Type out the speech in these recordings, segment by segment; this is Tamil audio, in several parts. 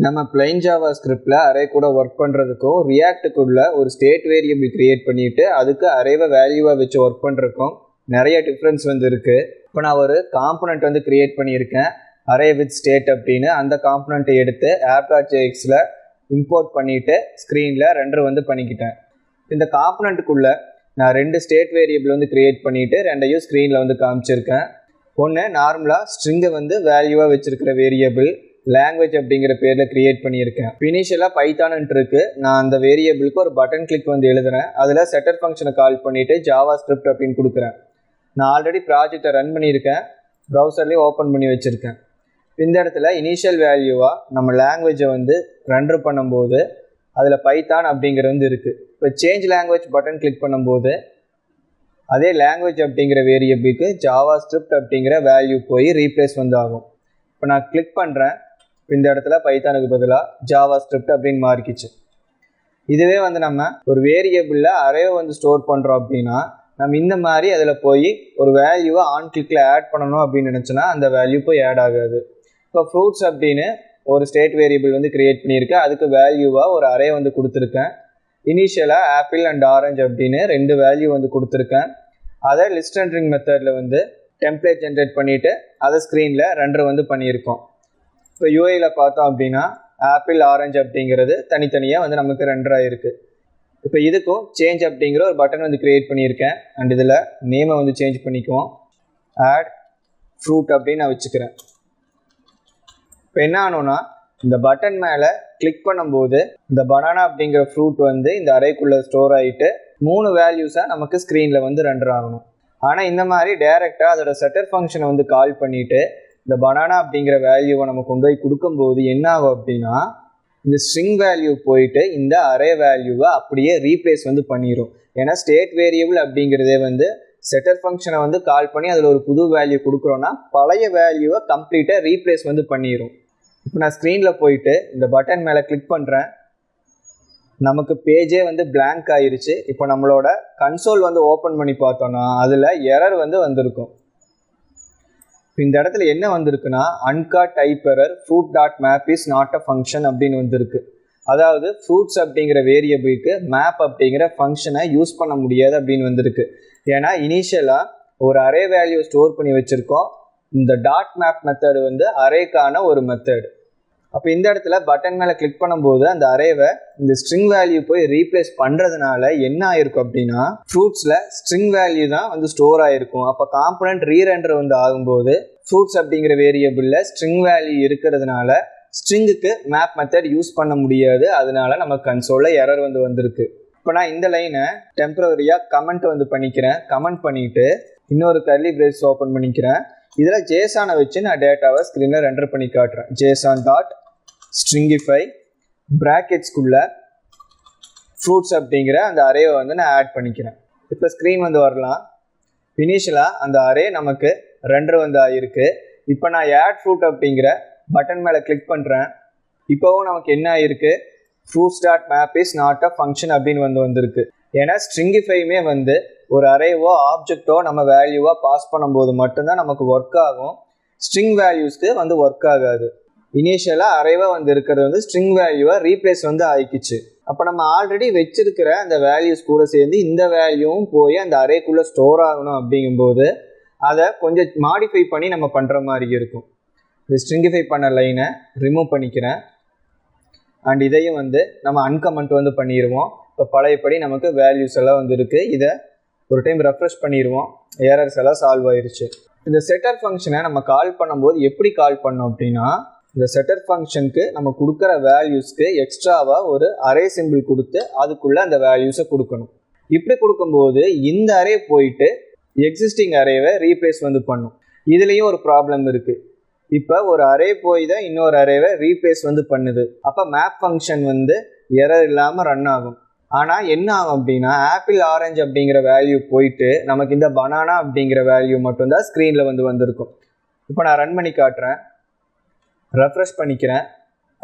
நம்ம plain JavaScriptல அரே கூட ஒர்க் பண்ணுறதுக்கும் ரியாக்டுக்குள்ள ஒரு ஸ்டேட் வேரியபிள் கிரியேட் பண்ணிட்டு அதுக்கு அரேவை வேல்யூவாக வச்சு ஒர்க் பண்ணுறதுக்கும் நிறைய டிஃப்ரென்ஸ் இருக்குது. இப்போ நான் ஒரு காம்பனண்ட் கிரியேட் பண்ணியிருக்கேன் அரே வித் ஸ்டேட் அப்படின்னு. அந்த காம்பனண்ட்டை எடுத்து app.jxல இம்போர்ட் பண்ணிவிட்டு ஸ்க்ரீனில் ரெண்டர் பண்ணிக்கிட்டேன். இந்த காம்பனண்ட்டுக்குள்ளே நான் ரெண்டு ஸ்டேட் வேரியபிள் கிரியேட் பண்ணிவிட்டு ரெண்டையும் ஸ்க்ரீனில் காமிச்சிருக்கேன். ஒன்று நார்மலாக ஸ்ட்ரிங்கை வேல்யூவாக வச்சுருக்கிற வேரியபிள் லாங்குவேஜ் அப்படிங்கிற பேரில் கிரியேட் பண்ணியிருக்கேன். இனிஷியலாக பைத்தான்ட்டு இருக்குது. நான் அந்த வேரியபிளுக்கு ஒரு பட்டன் கிளிக் எழுதுறேன். அதில் செட்டர் ஃபங்க்ஷனை கால் பண்ணிவிட்டு JavaScript அப்படின்னு கொடுக்குறேன். நான் ஆல்ரெடி ப்ராஜெக்டை ரன் பண்ணியிருக்கேன், ப்ரௌசர்லேயே ஓப்பன் பண்ணி வச்சுருக்கேன். இந்த இடத்துல இனிஷியல் வேல்யூவாக நம்ம லாங்குவேஜை ரெண்டர் பண்ணும்போது அதில் பைத்தான் அப்படிங்கிறது இருக்குது. இப்போ சேஞ்ச் லாங்குவேஜ் பட்டன் கிளிக் பண்ணும்போது அதே லாங்குவேஜ் அப்படிங்கிற வேரியபிளுக்கு JavaScript அப்படிங்கிற வேல்யூ போய் ரீப்ளேஸ் ஆகும். இப்போ நான் கிளிக் பண்ணுறேன். இந்த இடத்துல பைத்தானுக்கு பதிலாக JavaScript அப்படின்னு மாறிக்கிச்சு. இதுவே நம்ம ஒரு வேரியபிளில் அரேவை ஸ்டோர் பண்ணுறோம் அப்படின்னா நம்ம இந்த மாதிரி அதில் போய் ஒரு வேல்யூவை ஆன் கிளிக்கில் ஆட் பண்ணணும் அப்படின்னு நினச்சோன்னா அந்த வேல்யூ போய் ஆட் ஆகாது. இப்போ ஃப்ரூட்ஸ் அப்படின்னு ஒரு ஸ்டேட் வேரியபிள் கிரியேட் பண்ணியிருக்கேன். அதுக்கு வேல்யூவாக ஒரு அரே கொடுத்துருக்கேன். இனிஷியலாக ஆப்பிள் அண்ட் ஆரஞ்சு அப்படின்னு ரெண்டு வேல்யூ கொடுத்துருக்கேன். அதை லிஸ்ட் அண்ட் ரிங் மெத்தடில் டெம்ப்ளேட் ஜென்ரேட் பண்ணிவிட்டு அதை ஸ்க்ரீனில் ரெண்டர் பண்ணியிருக்கோம். இப்போ யூஐயில் பார்த்தோம் அப்படின்னா ஆப்பிள் ஆரஞ்சு அப்படிங்கிறது தனித்தனியாக நமக்கு ரெண்டர் ஆகிருக்கு. இப்போ இதுக்கும் சேஞ்ச் அப்படிங்கிற ஒரு பட்டன் கிரியேட் பண்ணியிருக்கேன். அண்ட் இதில் நேமை சேஞ்ச் பண்ணிக்குவோம். ஆட் ஃப்ரூட் அப்படின்னு நான் வச்சுக்கிறேன். இப்போ என்ன ஆனோன்னா இந்த பட்டன் மேலே கிளிக் பண்ணும்போது இந்த பனானா அப்படிங்கிற ஃப்ரூட் இந்த அரேக்குள்ளே ஸ்டோர் ஆகிட்டு 3 வேல்யூஸாக நமக்கு ஸ்க்ரீனில் ரெண்டர் ஆகணும். ஆனால் இந்த மாதிரி டைரெக்டாக அதோட செட்டர் ஃபங்க்ஷனை கால் பண்ணிவிட்டு இந்த பனானா அப்படிங்கிற வேல்யூவை நம்ம கொண்டு போய் கொடுக்கும்போது என்ன ஆகும் அப்படின்னா இந்த ஸ்ட்ரிங் வேல்யூ போயிட்டு இந்த அரே வேல்யூவை அப்படியே ரீப்ளேஸ் பண்ணிடும். ஏன்னா ஸ்டேட் வேரியபிள் அப்படிங்கிறதே செட்டர் ஃபங்க்ஷனை கால் பண்ணி அதில் ஒரு புது வேல்யூ கொடுக்குறோன்னா பழைய வேல்யூவை கம்ப்ளீட்டாக ரீப்ளேஸ் பண்ணிடும். இப்போ நான் ஸ்க்ரீனில் போயிட்டு இந்த பட்டன் மேலே கிளிக் பண்ணுறேன். நமக்கு பேஜே blank ஆயிருச்சு. இப்போ நம்மளோட கன்சோல் ஓப்பன் பண்ணி பார்த்தோன்னா அதில் எரர் வந்திருக்கும். இந்த இடத்துல என்ன வந்திருக்குன்னா அன்காட் type error fruit dot map is not a function அப்படின்னு வந்திருக்கு. அதாவது ஃப்ரூட்ஸ் அப்படிங்கிற வேரியபிளுக்கு மேப் அப்படிங்கிற ஃபங்க்ஷனை யூஸ் பண்ண முடியாது அப்படின்னு வந்திருக்கு. ஏன்னா இனிஷியலாக ஒரு அரே வேல்யூ ஸ்டோர் பண்ணி வச்சுருக்கோம். இந்த டாட் மேப் மெத்தடு அரேக்கான ஒரு மெத்தடு. அப்போ இந்த இடத்துல பட்டன் மேலே கிளிக் பண்ணும்போது அந்த அரேவை இந்த ஸ்ட்ரிங் வேல்யூ போய் ரீப்ளேஸ் பண்ணுறதுனால என்ன ஆயிருக்கும் அப்படின்னா ஃப்ரூட்ஸில் ஸ்ட்ரிங் வேல்யூ தான் ஸ்டோர் ஆகிருக்கும். அப்போ காம்பனண்ட் ரீரெண்டர் ஆகும்போது ஃப்ரூட்ஸ் அப்படிங்கிற வேரியபிளில் ஸ்ட்ரிங் வேல்யூ இருக்கிறதுனால ஸ்ட்ரிங்குக்கு மேப் மெத்தட் யூஸ் பண்ண முடியாது. அதனால நம்ம கன்சோலில் எரர் வந்திருக்கு. இப்போ நான் இந்த லைனை டெம்பரரியாக கமெண்ட் பண்ணிக்கிறேன். கமெண்ட் பண்ணிவிட்டு இன்னொரு கர்லி பிரேஸ் ஓப்பன் பண்ணிக்கிறேன். இதில் ஜேசானை வச்சு நான் டேட்டாவை ஸ்க்ரீனில் ரெண்டர் பண்ணி காட்டுறேன். ஜேசான் டாட் ஸ்ட்ரிங்கிஃபை ப்ராக்கெட்ஸ்குள்ள ஃப்ரூட்ஸ் அப்படிங்கிற அந்த அரேவை நான் ஆட் பண்ணிக்கிறேன். இப்போ ஸ்க்ரீன் வரலாம். இனிஷியலாக அந்த அரே நமக்கு ரெண்டர் ஆகிருக்கு. இப்போ நான் ஆட் ஃப்ரூட் அப்படிங்கிற பட்டன் மேலே கிளிக் பண்ணுறேன். இப்போவும் நமக்கு என்ன ஆகிருக்கு, fruits dot map is not a function அப்படின்னு வந்திருக்கு. ஏன்னா ஸ்ட்ரிங்கிஃபையுமே ஒரு அரேவோ ஆப்ஜெக்டோ நம்ம வேல்யூவாக பாஸ் பண்ணும்போது மட்டும்தான் நமக்கு ஒர்க் ஆகும். ஸ்ட்ரிங் வேல்யூஸ்க்கு ஒர்க் ஆகாது. இனிஷியலாக அரேவா இருக்கிறது ஸ்ட்ரிங் வேல்யூவை ரீப்ளேஸ் ஆகிக்குச்சு. அப்போ நம்ம ஆல்ரெடி வச்சிருக்கிற அந்த வேல்யூஸ் கூட சேர்ந்து இந்த வேல்யூவும் போய் அந்த அரேக்குள்ளே ஸ்டோர் ஆகணும் அப்படிங்கும்போது அதை கொஞ்சம் மாடிஃபை பண்ணி நம்ம பண்ணுற மாதிரி இருக்கும். இந்த ஸ்ட்ரிங்கிஃபை பண்ண லைனை ரிமூவ் பண்ணிக்கிறேன். அண்ட் இதையும் நம்ம அன்கமெண்ட் பண்ணிடுவோம். இப்போ பழையபடி நமக்கு வேல்யூஸ் எல்லாம் இருக்குது. இதை ஒரு டைம் ரெஃப்ரெஷ் பண்ணிடுவோம். எரர்ஸ் எல்லாம் சால்வ் ஆயிடுச்சு. இந்த செட்டர் ஃபங்க்ஷனை நம்ம கால் பண்ணும்போது எப்படி கால் பண்ணோம் அப்படின்னா இந்த செட்டர் ஃபங்க்ஷனுக்கு நம்ம கொடுக்குற வேல்யூஸ்க்கு எக்ஸ்ட்ராவாக ஒரு அரே சிம்பிள் கொடுத்து அதுக்குள்ளே அந்த வேல்யூஸை கொடுக்கணும். இப்படி கொடுக்கும்போது இந்த அரே போயிட்டு எக்ஸிஸ்டிங் அரேவை ரீப்ளேஸ் பண்ணும். இதுலேயும் ஒரு ப்ராப்ளம் இருக்குது. இப்போ ஒரு அரே போய் தான் இன்னொரு அரேவை ரீப்ளேஸ் பண்ணுது. அப்போ மேப் ஃபங்க்ஷன் எரர் இல்லாமல் ரன் ஆகும். ஆனால் என்ன ஆகும் அப்படின்னா ஆப்பிள் ஆரஞ்சு அப்படிங்கிற வேல்யூ போயிட்டு நமக்கு இந்த பனானா அப்படிங்கிற வேல்யூ மட்டும்தான் ஸ்க்ரீனில் வந்திருக்கும். இப்போ நான் ரன் பண்ணி காட்டுறேன். ரெஃப்ரெஷ் பண்ணிக்கிறேன்.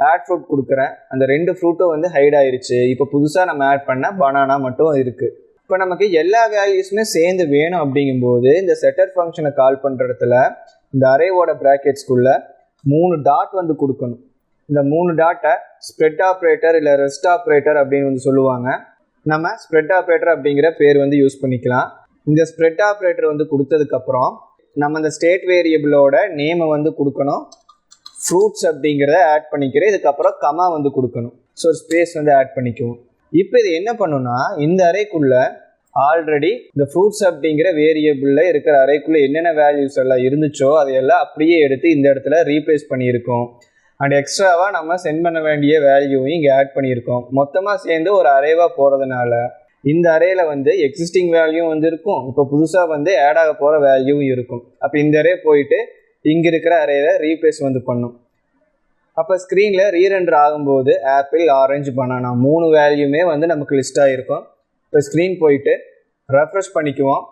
ஆட் ஃப்ரூட் கொடுக்குறேன். அந்த ரெண்டு ஃப்ரூட்டும் ஹைட் ஆயிடுச்சு. இப்போ புதுசாக நம்ம ஆட் பண்ண பனானா மட்டும் இருக்குது. இப்போ நமக்கு எல்லா வேல்யூஸுமே சேர்ந்து வேணும் அப்படிங்கும்போது இந்த செட்டர் ஃபங்க்ஷனை கால் பண்ணுற இடத்துல இந்த அரேவோட ப்ராக்கெட்ஸ்குள்ளே 3 டாட் கொடுக்கணும். இந்த 3 டாட்டை ஸ்ப்ரெட் ஆப்ரேட்டர் இல்லை ரெஸ்ட் ஆப்ரேட்டர் அப்படின்னு வந்து சொல்லுவாங்க. நம்ம ஸ்ப்ரெட் ஆப்ரேட்டர் அப்படிங்கிற பேர் வந்து யூஸ் பண்ணிக்கலாம். இந்த ஸ்ப்ரெட் ஆப்ரேட்டர் வந்து கொடுத்ததுக்கப்புறம் நம்ம இந்த ஸ்டேட் வேரியபிளோட நேமை வந்து கொடுக்கணும். ஃப்ரூட்ஸ் அப்படிங்கிறத ஆட் பண்ணிக்கிறேன். இதுக்கப்புறம் கமா வந்து கொடுக்கணும். ஸோ ஸ்பேஸ் வந்து ஆட் பண்ணிக்குவோம். இப்போ இது என்ன பண்ணுன்னா, இந்த அரேக்குள்ளே ஆல்ரெடி இந்த ஃப்ரூட்ஸ் அப்படிங்கிற வேரியபிளில் இருக்கிற அரேக்குள்ளே என்னென்ன வேல்யூஸ் எல்லாம் இருந்துச்சோ அதையெல்லாம் அப்படியே எடுத்து இந்த இடத்துல ரீப்ளேஸ் பண்ணியிருக்கோம். அண்ட் எக்ஸ்ட்ராவாக நம்ம சென்ட் பண்ண வேண்டிய வேல்யூவையும் இங்கே ஆட் பண்ணியிருக்கோம். மொத்தமாக சேர்ந்து ஒரு அரேவாக போகிறதுனால இந்த அரேயில் வந்து எக்ஸிஸ்டிங் வேல்யூ வந்து இருக்கும். இப்போ புதுசாக வந்து ஆட் ஆக போகிற வேல்யூவும் இருக்கும். அப்போ இந்த அரே போயிட்டு இங்கே இருக்கிற அரேயில் ரீப்ளேஸ் வந்து பண்ணும். அப்போ ஸ்க்ரீனில் ரீரெண்டர் ஆகும்போது ஆப்பிள், ஆரஞ்சு, பனானா 3 வேல்யூமே வந்து நமக்கு லிஸ்ட் ஆகிருக்கும். இப்போ ஸ்க்ரீன் போயிட்டு ரெஃப்ரெஷ் பண்ணிக்குவோம்.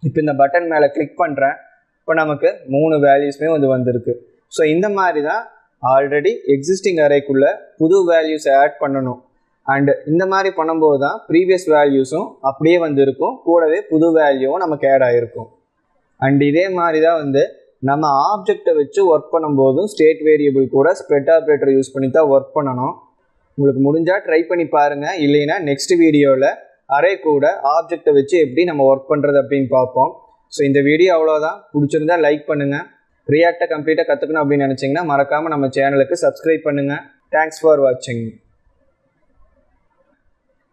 இப்போ இந்த பட்டன் மேலே கிளிக் பண்ணுறேன். இப்போ நமக்கு 3 வேல்யூஸுமே வந்து வந்திருக்கு. ஸோ இந்த மாதிரி தான் ஆல்ரெடி எக்ஸிஸ்டிங் அரேக்குள்ளே புது வேல்யூஸ் ஆட் பண்ணணும். அண்டு இந்த மாதிரி பண்ணும்போது தான் ப்ரீவியஸ் வேல்யூஸும் அப்படியே வந்து இருக்கும், கூடவே புது வேல்யூவும் நமக்கு ஆட் ஆகிருக்கும். அண்ட் இதே மாதிரி தான் வந்து நம்ம ஆப்ஜெக்டை வச்சு ஒர்க் பண்ணும்போதும் ஸ்டேட் வேரியபிள் கூட ஸ்ப்ரெட் ஆப்ரேட்டர் யூஸ் பண்ணி தான் ஒர்க் பண்ணணும். உங்களுக்கு முடிஞ்சால் ட்ரை பண்ணி பாருங்கள். இல்லைன்னா நெக்ஸ்ட் வீடியோவில் அரே கூட ஆப்ஜெக்டை வச்சு எப்படி நம்ம ஒர்க் பண்ணுறது அப்படின்னு பார்ப்போம். ஸோ இந்த வீடியோ அவ்வளோதான். பிடிச்சிருந்தா லைக் பண்ணுங்கள். ரியாக்டை கம்ப்ளீட்டாக கற்றுக்கணும் அப்படின்னு நினச்சிங்கன்னா மறக்காமல் நம்ம சேனலுக்கு சப்ஸ்கிரைப் பண்ணுங்கள். தேங்க்ஸ் ஃபார் வாட்சிங்.